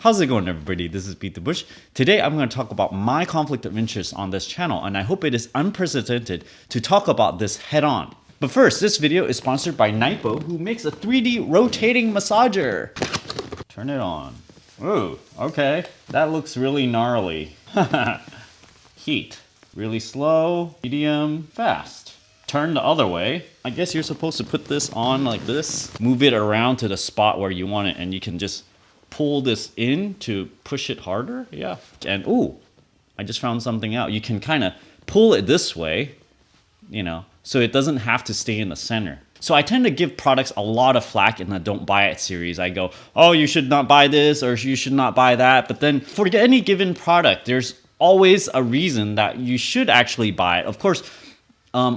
How's it going, everybody? This is BeatTheBush. Today I'm going to talk about my conflict of interest on this channel, and I hope it is unprecedented to talk about this head on. But first, this video is sponsored by Naipo, who makes a 3D rotating massager. Turn it on. Ooh, okay. That looks really gnarly. Heat. Really slow, medium, fast. Turn the other way. I guess you're supposed to put this on like this. Move it around to the spot where you want it, and you can just pull this in to push it harder. Yeah. And ooh, I just found something out. You can kind of pull it this way, you know, so it doesn't have to stay in the center. So I tend to give products a lot of flack in the don't buy it series. I go, oh, you should not buy this or you should not buy that. But then for any given product, there's always a reason that you should actually buy it. Of course,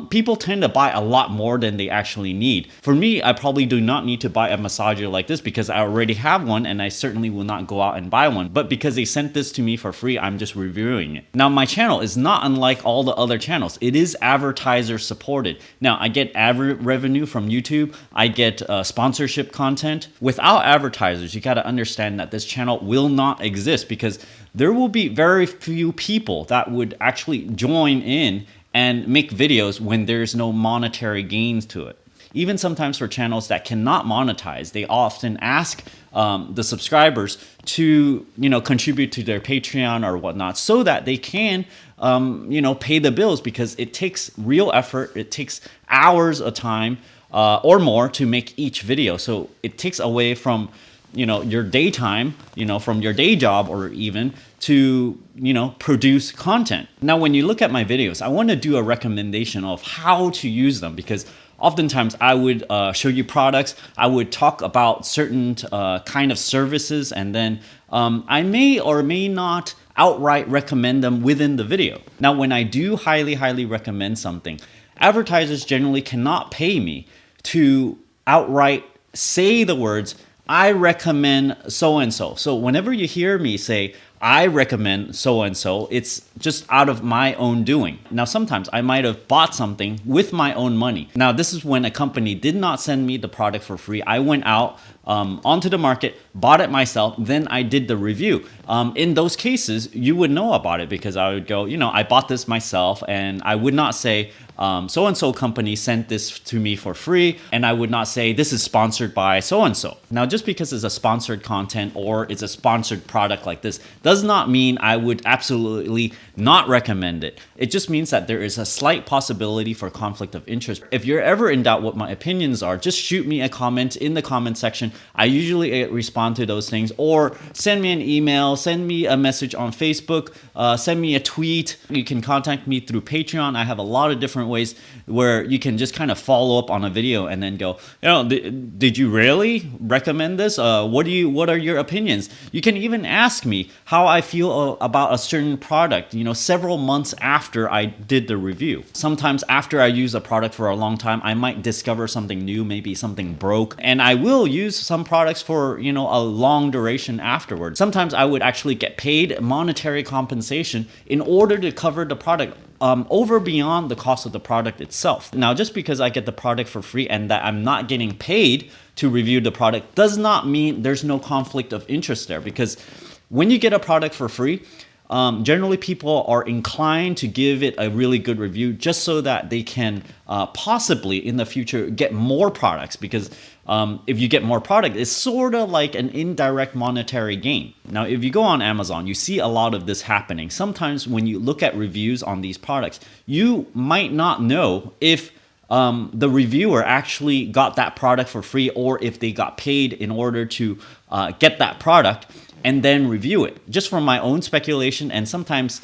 people tend to buy a lot more than they actually need. For me, I probably do not need to buy a massager like this because I already have one, and I certainly will not go out and buy one. But because they sent this to me for free, I'm just reviewing it. Now, my channel is not unlike all the other channels. It is advertiser supported. Now, I get ad revenue from YouTube. I get sponsorship content. Without advertisers, you got to understand that this channel will not exist because there will be very few people that would actually join in and make videos when there's no monetary gains to it. Even sometimes for channels that cannot monetize, they often ask the subscribers to, contribute to their Patreon or whatnot so that they can, pay the bills, because it takes real effort. It takes hours of time or more to make each video. So it takes away from your daytime, from your day job, or even to, produce content. Now, when you look at my videos, I want to do a recommendation of how to use them, because oftentimes I would show you products, I would talk about certain kind of services, and then I may or may not outright recommend them within the video. Now, when I do highly recommend something, advertisers generally cannot pay me to outright say the words, I recommend so-and-so. So whenever you hear me say, I recommend so-and-so, it's just out of my own doing. Now, sometimes I might have bought something with my own money. Now, this is when a company did not send me the product for free. I went out onto the market, bought it myself, then I did the review. In those cases, you would know about it because I would go, I bought this myself, and I would not say, so-and-so company sent this to me for free, and I would not say this is sponsored by so-and-so. Now, just because it's a sponsored content or it's a sponsored product like this does not mean I would absolutely not recommend it. It just means that there is a slight possibility for conflict of interest. If you're ever in doubt what my opinions are, just shoot me a comment in the comment section. I usually respond to those things, or send me an email, send me a message on Facebook, send me a tweet. You can contact me through Patreon. I have a lot of different ways where you can just kind of follow up on a video and then go, did you really recommend this? What are your opinions? You can even ask me how I feel about a certain product, several months after I did the review. Sometimes after I use a product for a long time, I might discover something new, maybe something broke, and I will use some products for, a long duration afterwards. Sometimes I would actually get paid monetary compensation in order to cover the product over beyond the cost of the product itself. Now, just because I get the product for free and that I'm not getting paid to review the product does not mean there's no conflict of interest there, because when you get a product for free, generally people are inclined to give it a really good review just so that they can possibly in the future get more products, because if you get more product, it's sort of like an indirect monetary gain. Now, if you go on Amazon, you see a lot of this happening. Sometimes when you look at reviews on these products, you might not know if the reviewer actually got that product for free or if they got paid in order to get that product and then review it. Just from my own speculation, and sometimes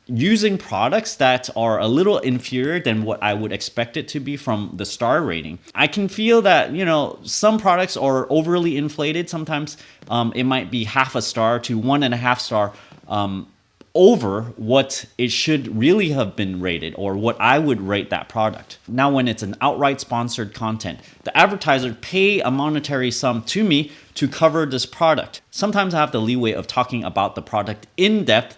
using products that are a little inferior than what I would expect it to be from the star rating, I can feel that, some products are overly inflated. Sometimes it might be half a star to 1.5 star over what it should really have been rated, or what I would rate that product. Now, when it's an outright sponsored content, the advertiser pay a monetary sum to me to cover this product. Sometimes I have the leeway of talking about the product in depth,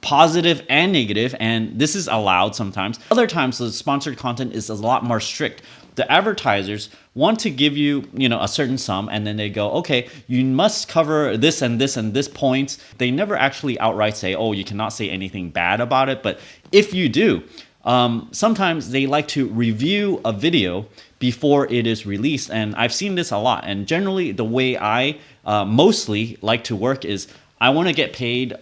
positive and negative, and this is allowed sometimes. Other times, the sponsored content is a lot more strict. the advertisers want to give you, a certain sum, and then they go, okay, you must cover this and this and this points. They never actually outright say, oh, you cannot say anything bad about it. But if you do, sometimes they like to review a video before it is released. And I've seen this a lot. And generally, the way I mostly like to work is I want to get paid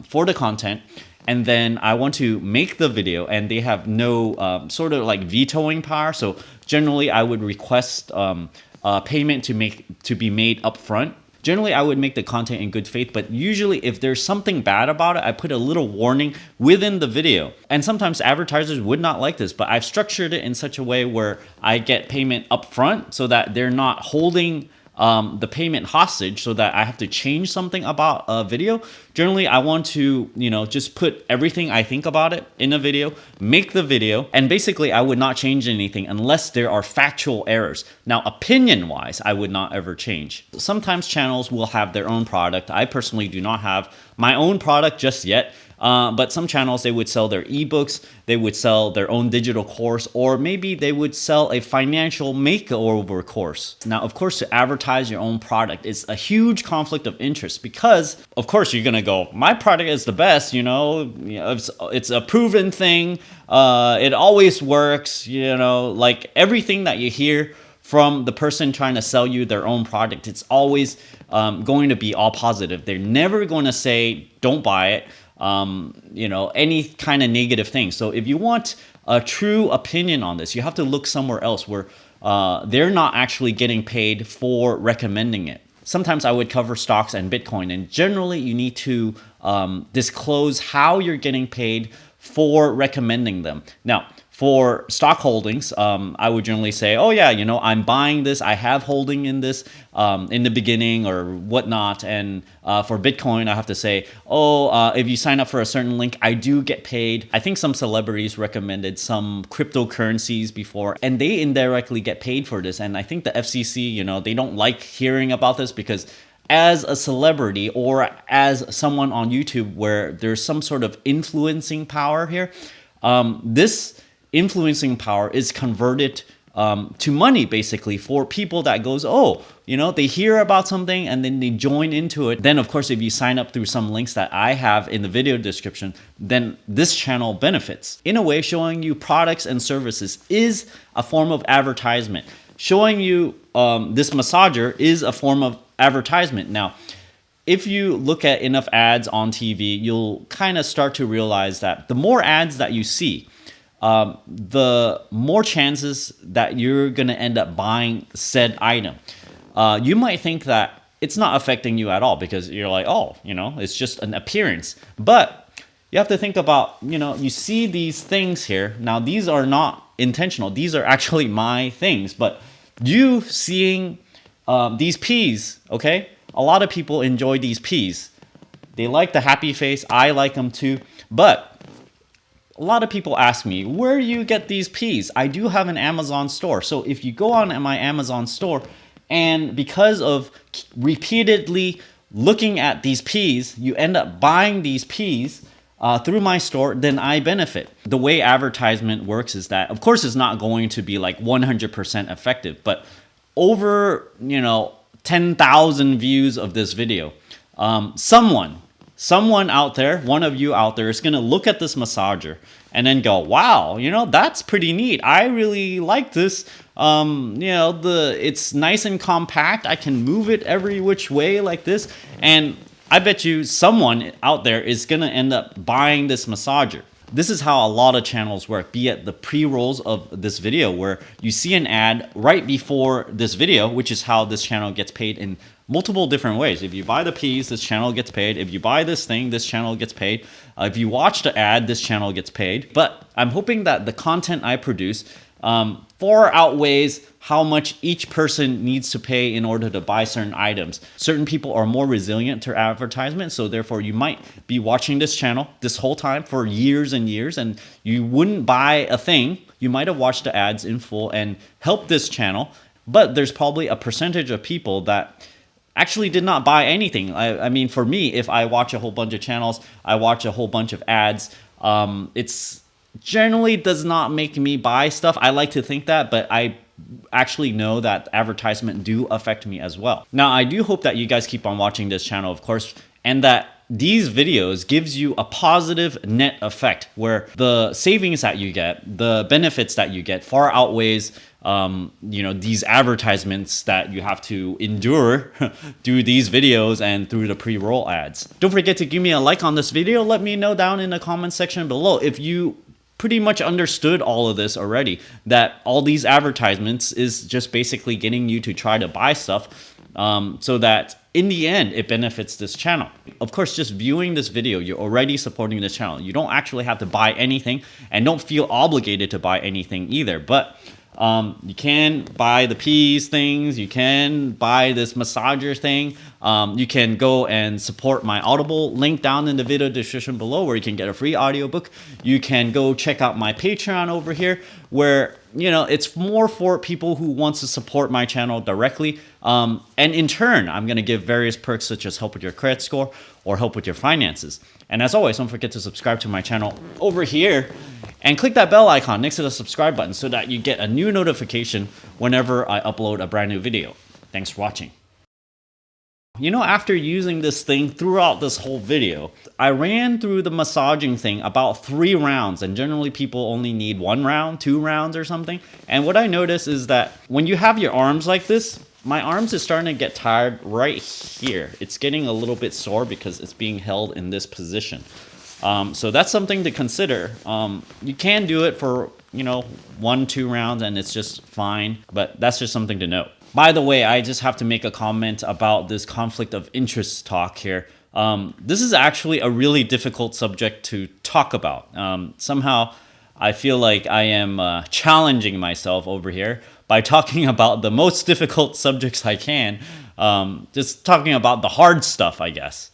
for the content. And then I want to make the video, and they have no sort of like vetoing power. So generally, I would request payment to be made upfront. Generally, I would make the content in good faith, but usually if there's something bad about it, I put a little warning within the video. And sometimes advertisers would not like this, but I've structured it in such a way where I get payment upfront so that they're not holding the payment hostage so that I have to change something about a video. Generally, I want to, just put everything I think about it in a video, make the video, and basically I would not change anything unless there are factual errors. Now, opinion-wise, I would not ever change. Sometimes channels will have their own product. I personally do not have my own product just yet. But some channels, they would sell their ebooks, they would sell their own digital course, or maybe they would sell a financial makeover course. Now, of course, to advertise your own product is a huge conflict of interest because, of course, you're gonna go, my product is the best, it's a proven thing, it always works, like everything that you hear from the person trying to sell you their own product, it's always going to be all positive. They're never going to say, don't buy it. Any kind of negative thing. So if you want a true opinion on this, you have to look somewhere else where they're not actually getting paid for recommending it. Sometimes I would cover stocks and Bitcoin, and generally you need to disclose how you're getting paid for recommending them. Now, for stock holdings, I would generally say, oh yeah, I'm buying this, I have holding in this in the beginning or whatnot. And for Bitcoin, I have to say, if you sign up for a certain link, I do get paid. I think some celebrities recommended some cryptocurrencies before, and they indirectly get paid for this. And I think the FCC, they don't like hearing about this because as a celebrity or as someone on YouTube where there's some sort of influencing power here, this influencing power is converted to money basically for people that goes, they hear about something and then they join into it. Then of course, if you sign up through some links that I have in the video description, then this channel benefits. In a way, showing you products and services is a form of advertisement. Showing you this massager is a form of advertisement. Now, if you look at enough ads on TV, you'll kind of start to realize that the more ads that you see, the more chances that you're going to end up buying said item. You might think that it's not affecting you at all because you're like, it's just an appearance. But you have to think about, you see these things here. Now, these are not intentional. These are actually my things. But you seeing these peas, okay? A lot of people enjoy these peas. They like the happy face. I like them too. But a lot of people ask me, where do you get these peas? I do have an Amazon store. So if you go on my Amazon store, and because of repeatedly looking at these peas, you end up buying these peas through my store, then I benefit. The way advertisement works is that, of course, it's not going to be like 100% effective, but over, 10,000 views of this video, someone out there, one of you out there is going to look at this massager and then go, wow, that's pretty neat. I really like this. It's nice and compact. I can move it every which way like this. And I bet you someone out there is going to end up buying this massager. This is how a lot of channels work, be it the pre-rolls of this video where you see an ad right before this video, which is how this channel gets paid in multiple different ways. If you buy the peas, this channel gets paid. If you buy this thing, this channel gets paid. If you watch the ad, this channel gets paid. But I'm hoping that the content I produce far outweighs how much each person needs to pay in order to buy certain items. Certain people are more resilient to advertisement, so therefore you might be watching this channel this whole time for years and years, and you wouldn't buy a thing. You might have watched the ads in full and helped this channel, but there's probably a percentage of people that actually did not buy anything. I mean, for me, if I watch a whole bunch of channels, I watch a whole bunch of ads, it's generally does not make me buy stuff. I like to think that, but I actually know that advertisement do affect me as well. Now, I do hope that you guys keep on watching this channel, of course, and that these videos gives you a positive net effect where the savings that you get, the benefits that you get far outweighs these advertisements that you have to endure through these videos and through the pre-roll ads. Don't forget to give me a like on this video. Let me know down in the comment section below if you pretty much understood all of this already, that all these advertisements is just basically getting you to try to buy stuff so that in the end it benefits this channel. Of course, just viewing this video, you're already supporting this channel. You don't actually have to buy anything and don't feel obligated to buy anything either, but you can buy the peas things, you can buy this massager thing, you can go and support my Audible, link down in the video description below where you can get a free audiobook. You can go check out my Patreon over here where, you know, it's more for people who want to support my channel directly. And in turn, I'm going to give various perks such as help with your credit score or help with your finances. And as always, don't forget to subscribe to my channel over here and click that bell icon next to the subscribe button so that you get a new notification whenever I upload a brand new video. Thanks for watching. You know, after using this thing throughout this whole video, I ran through the massaging thing about 3 rounds, and generally people only need 1 round, 2 rounds or something. And what I noticed is that when you have your arms like this, my arms is starting to get tired right here. It's getting a little bit sore because it's being held in this position. So that's something to consider. You can do it for, 1-2 rounds and it's just fine, but that's just something to note. By the way, I just have to make a comment about this conflict of interest talk here. This is actually a really difficult subject to talk about. Somehow I feel like I am challenging myself over here by talking about the most difficult subjects I can. Just talking about the hard stuff, I guess.